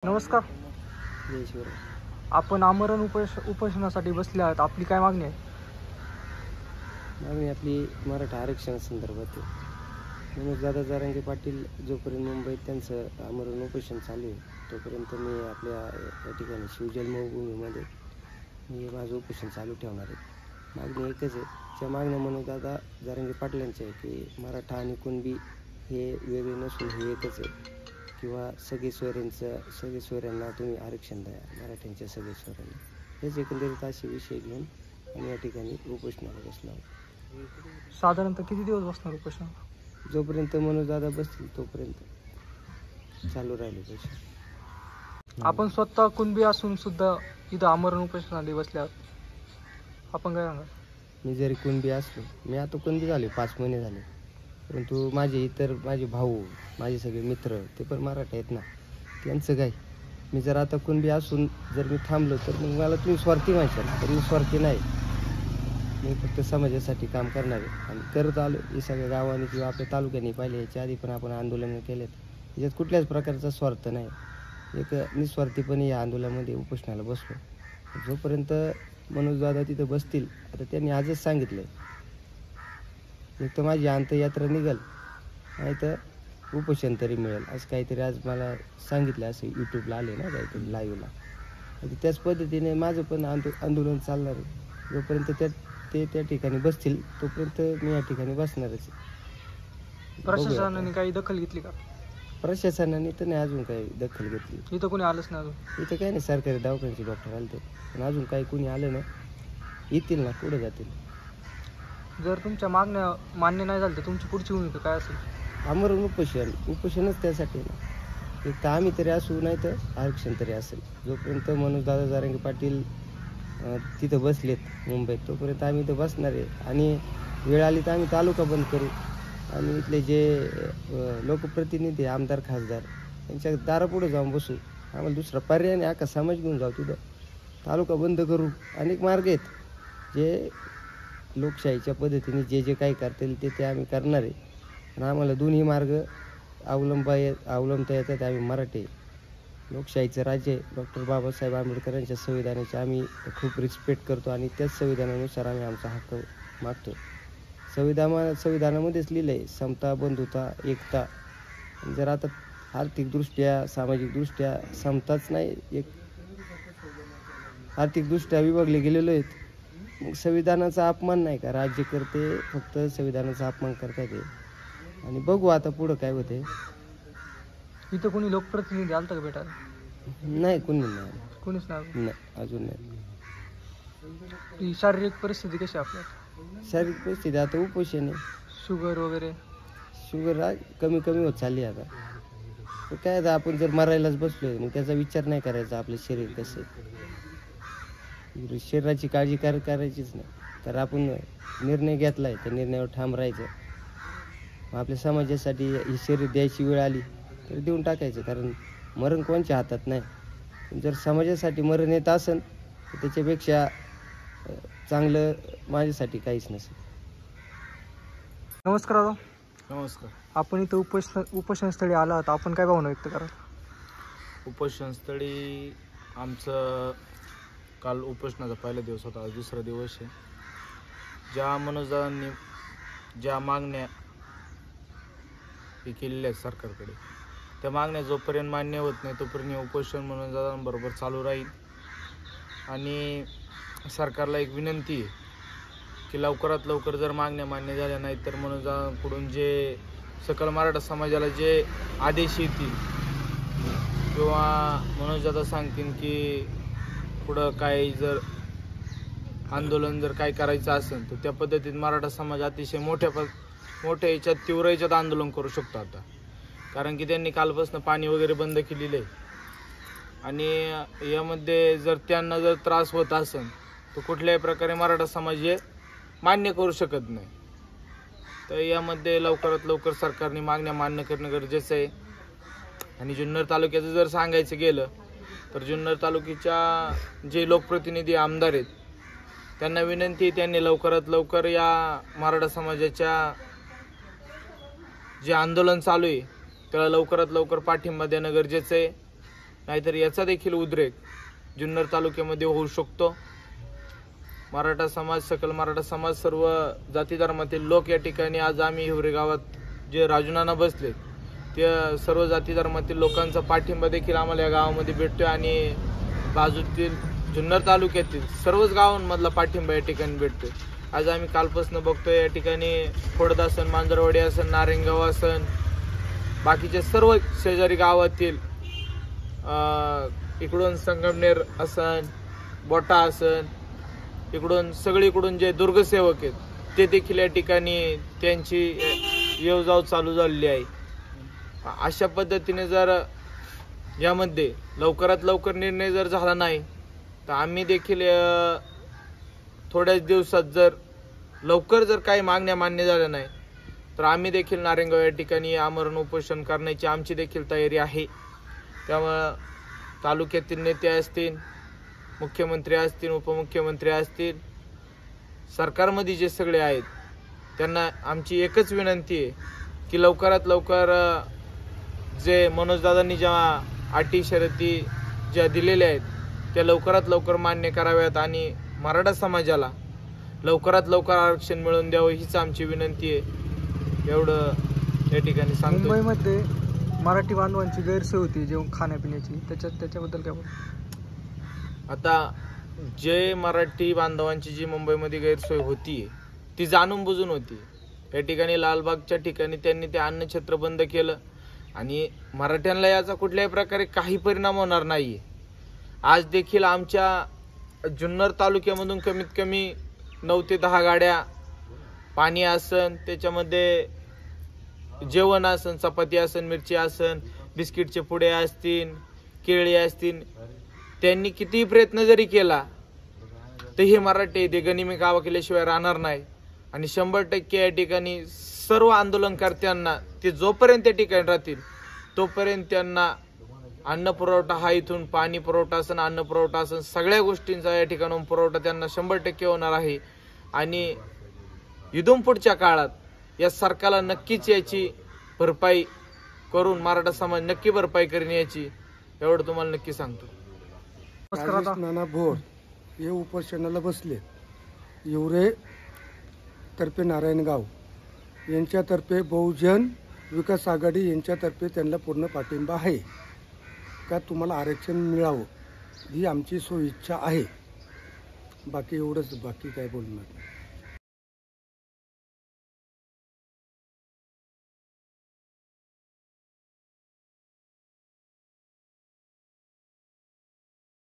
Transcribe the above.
नमस्कार. जयश्वर. आपण आमरण उपोषणासाठी बसले आहात. आपली काय मागणी आहे? मागणी आपली मराठा आरक्षणासंदर्भात आहे. मनोजदादा जरांगे पाटील जोपर्यंत मुंबईत त्यांचं आमरण उपोषण चालू आहे तोपर्यंत मी आपल्या या ठिकाणी शिवजन्मभूमीमध्ये मी माझं उपोषण चालू ठेवणार आहे. मागणी एकच आहे. त्या मागण्या मनोजदादा जरांगे पाटलांच्या आहे की मराठा आणि कुणबी हे वेगळे नसून हे एकच आहे, किंवा सगळे सोयऱ्यांना तुम्ही आरक्षण द्या, मराठ्यांच्या सगळे सोयऱ्यांना. हेच एकंदरीत असे विषय घेऊन आम्ही या ठिकाणी उपोषणाला बसलो आहोत. साधारणतः किती दिवस बसणार उपोषण? जोपर्यंत मनोजदादा बसतील तोपर्यंत चालू राहिले उपोषण. आपण स्वतः कुणबी असून सुद्धा इथं आमरण उपोषणासाठी बसले आहात. आपण काय सांगा? मी जरी कुणबी असलो, मी आता कुणबी झाले 5 महिने झाले, परंतु माझे भाऊ, माझे सगळे मित्र ते पण मराठा आहेत ना. त्यांचं काय, मी जर आता कुणबी असून जर मी थांबलो तर मग मला तुम्ही स्वार्थी म्हणशाल, तर मी स्वार्थी नाही. मी फक्त समाजासाठी काम करणार आहे आणि करत आलो. हे सगळ्या गावांनी किंवा आपल्या तालुक्यांनी पाहिले, याच्या आधी पण आपण आंदोलनं केलेत. याच्यात कुठल्याच प्रकारचा स्वार्थ नाही. एक निस्वार्थीपणे या आंदोलनामध्ये उपोषणाला बसलो. जोपर्यंत मनोजदादा तिथं बसतील, आता त्यांनी आजच सांगितलं एक तर माझी अंत्ययात्रा निघेल, नाही तर उपोषण तरी मिळेल, असं काहीतरी आज मला सांगितलं. असं यूट्यूबला आले ना काहीतरी लाईव्हला. त्याच पद्धतीने माझं पण आंदोलन चालणार आहे. जोपर्यंत ते त्या ठिकाणी बसतील तोपर्यंत मी या ठिकाणी बसणारच. प्रशासनाने काही दखल घेतली का? प्रशासनाने तर नाही अजून काही दखल घेतली. इथं कोणी आलंच नाही अजून. इथं काही नाही, सरकारी दवाखान्याचे डॉक्टर आले ते, पण अजून काही कोणी आलं नाही. येतील ना, पुढे जातील. जर तुमच्या मागण्या मान्य नाही झाल्या तर तुमची पुढची भूमिका काय असेल? आमरण उपोषणच त्यासाठी ना. एक तर आम्ही तरी असू, नाही तर आरक्षण तरी असेल. जोपर्यंत मनोजदादा जरांगे पाटील तिथं बसलेत मुंबईत, तोपर्यंत आम्ही इथं बसणार आहे. आणि वेळ आली तर आम्ही तालुका बंद करू आणि इथले जे लोकप्रतिनिधी, आमदार, खासदार यांच्या दारापुढे जाऊन बसू. आम्हाला दुसरा पर्याय नाही. अख्खा समाज घेऊन जाऊ तिथं, तालुका बंद करू. अनेक मार्ग आहेत जे लोकशाहीच्या पद्धतीने जे काही करता येईल ते आम्ही करणार आहे. आणि आम्हाला दोन्ही मार्ग अवलंबता येतात. आम्ही मराठी, लोकशाहीचं राज्य आहे. डॉक्टर बाबासाहेब आंबेडकरांच्या संविधानाचे आम्ही खूप रिस्पेक्ट करतो आणि त्याच संविधानानुसार आम्ही आमचा हक्क मागतो. संविधानामध्येच लिहिलं आहे समता, बंधुता, एकता. जर आता आर्थिकदृष्ट्या, सामाजिकदृष्ट्या समताच नाही, एक आर्थिकदृष्ट्या विभागले गेलेलो आहेत. मग संविधानाचा अपमान नाही का? राज्यकर्ते फक्त संविधानाचा अपमान करतात आहे. आणि बघू आता पुढं काय होते. इथं कोणी लोकप्रतिनिधी आलता का भेटायला? नाही, कोणी नाही. कोणीच नाही. अजून नाही. ही शारीरिक परिस्थिती कशी आहे आपल्याला? शारीरिक परिस्थिती आता उपोषण आहे. शुगर वगैरे? शुगर कमी होत चालली आता. तर काय, आता आपण जर मरायलाच बसलोय मग त्याचा विचार नाही करायचा आपलं शरीर कसं आहे. शरीराची काळजी करायचीच नाही. तर आपण निर्णय घेतलाय त्या निर्णयावर ठाम राहायचं. आपल्या समाजासाठी ही शरीर द्यायची वेळ आली तर देऊन टाकायचं, कारण मरण कोणच्या हातात नाही. जर समाजासाठी मरण येत असेल तर त्याच्यापेक्षा चांगलं माझ्यासाठी काहीच नसेल. नमस्कार दादा. नमस्कार. आपण इथं उपोषणस्थळी आला आहात. आपण काय भावना व्यक्त कराल? उपोषणस्थळी आमचं काल उपोषणाचा पहिला दिवस होता, आज दुसरा दिवस आहे. ज्या मनोजदादांनी ज्या मागण्या केलेल्या आहेत सरकारकडे, त्या मागण्या जोपर्यंत मान्य होत नाही तोपर्यंत उपोषण मनोजदादांबरोबर चालू राहील. आणि सरकारला एक विनंती आहे की लवकरात लवकर जर मागण्या मान्य झाल्या नाहीत तर मनोजदादांकडून जे सकल मराठा समाजाला जे आदेश येतील किंवा मनोजदादा सांगतील की पुढं काय जर आंदोलन जर काय करायचं असेल तर त्या पद्धतीत मराठा समाज अतिशय मोठ्या याच्यात तीव्र याच्यात आंदोलन करू शकतो आता. कारण की त्यांनी कालपासून पाणी वगैरे बंद केलेलं आहे. आणि यामध्ये जर त्यांना जर त्रास होत असेल तर कुठल्याही प्रकारे मराठा समाज हे मान्य करू शकत नाही. तर यामध्ये लवकरात लवकर सरकारने मागण्या मान्य करणं गरजेचं आहे. आणि जुन्नर तालुक्याचं जर सांगायचं गेलं तर जुन्नर तालुक्याच्या जे लोकप्रतिनिधी आमदार आहेत त्यांना विनंती आहे, त्यांनी लवकरात लवकर या मराठा समाजाच्या जे आंदोलन चालू आहे त्याला लवकरात लवकर पाठिंबा देणं गरजेचं आहे. नाहीतर याचा देखील उद्रेक जुन्नर तालुक्यामध्ये होऊ शकतो. मराठा समाज, सकल मराठा समाज, सर्व जाती धर्मातील लोक या ठिकाणी आज आम्ही हिवरे गावात जे राजूनाना बसले त्या सर्व जाती धर्मातील लोकांचा पाठिंबा देखील आम्हाला या गावामध्ये भेटतोय आणि बाजूतील जुन्नर तालुक्यातील सर्वच गावांमधला पाठिंबा या ठिकाणी भेटतोय. आज आम्ही कालपासून बघतोय या ठिकाणी खोडद असन, मांजरवाडी असन, नारायणगाव असन, बाकीच्या सर्व शेजारी गावातील इकडून संगमनेर असन, बोटा असन, इकडून सगळीकडून जे दुर्गसेवक आहेत ते देखील या ठिकाणी त्यांची येवजाव चालू झालेली आहे. अशा पद्धतीने जर यामध्ये लवकरात लवकर निर्णय जर झाला नाही तर आम्ही देखील थोड्याच दिवसात जर लवकर जर काही मागण्या मान्य झाल्या नाही तर आम्ही देखील नारायणगाव या ठिकाणी आमरण उपोषण करण्याची आमची देखील तयारी आहे. त्यामुळं तालुक्यातील नेते असतील, मुख्यमंत्री असतील, उपमुख्यमंत्री असतील, सरकारमध्ये जे सगळे आहेत त्यांना आमची एकच विनंती आहे की लवकरात लवकर जे मनोजदादांनी ज्या अटी शर्ती ज्या दिलेल्या आहेत त्या लवकरात लवकर मान्य कराव्यात आणि मराठा समाजाला लवकरात लवकर आरक्षण मिळवून द्यावं हीच आमची विनंती आहे. एवढं या ठिकाणी सांगतो. मुंबईमध्ये मराठी बांधवांची गैरसोय होती जेवण खाण्यापिण्याची, त्याच्याबद्दल काय बोल? आता जे मराठी बांधवांची जी मुंबईमध्ये गैरसोय होती ती जाणून बुजून होती. या ठिकाणी लालबागच्या ठिकाणी त्यांनी ते अन्नछत्र बंद केलं आणि मराठ्यांना याचा कुठल्याही प्रकारे काही परिणाम होणार नाहीये. आज देखील आमच्या जुन्नर तालुक्यामधून कमीत कमी 9 ते 10 गाड्या पाणी आसन, त्याच्यामध्ये जेवण आसन, चपाती आसन, मिरची आसन, बिस्किटचे पुडे असतील, केळी असतील, त्यांनी कितीही प्रयत्न जरी केला तर हे मराठी ते गनिमी कावा केल्याशिवाय राहणार नाही. आणि 100% या ठिकाणी सर्व आंदोलनकर्त्यांना ते जोपर्यंत त्या ठिकाणी राहतील तोपर्यंत त्यांना अन्न पुरवठा हा इथून पाणी पुरवठा असन, अन्न पुरवठा असन, सगळ्या गोष्टींचा या ठिकाणून पुरवठा त्यांना 100% होणार आहे. आणि इथून पुढच्या काळात या सरकारला नक्कीच याची भरपाई करून मराठा समाज नक्की भरपाई करेन याची, एवढं तुम्हाला नक्की सांगतो. राजेश नाना भोर हे उपोषणाला बसले. हिवरे तर्फे नारायणगाव यांच्यातर्फे बहुजन विकास आघाडी यांच्यातर्फे त्यांना पूर्ण पाठिंबा आहे का तुम्हाला आरक्षण मिळावं ही आमची इच्छा आहे. बाकी एवढंच, बाकी काय बोलणार.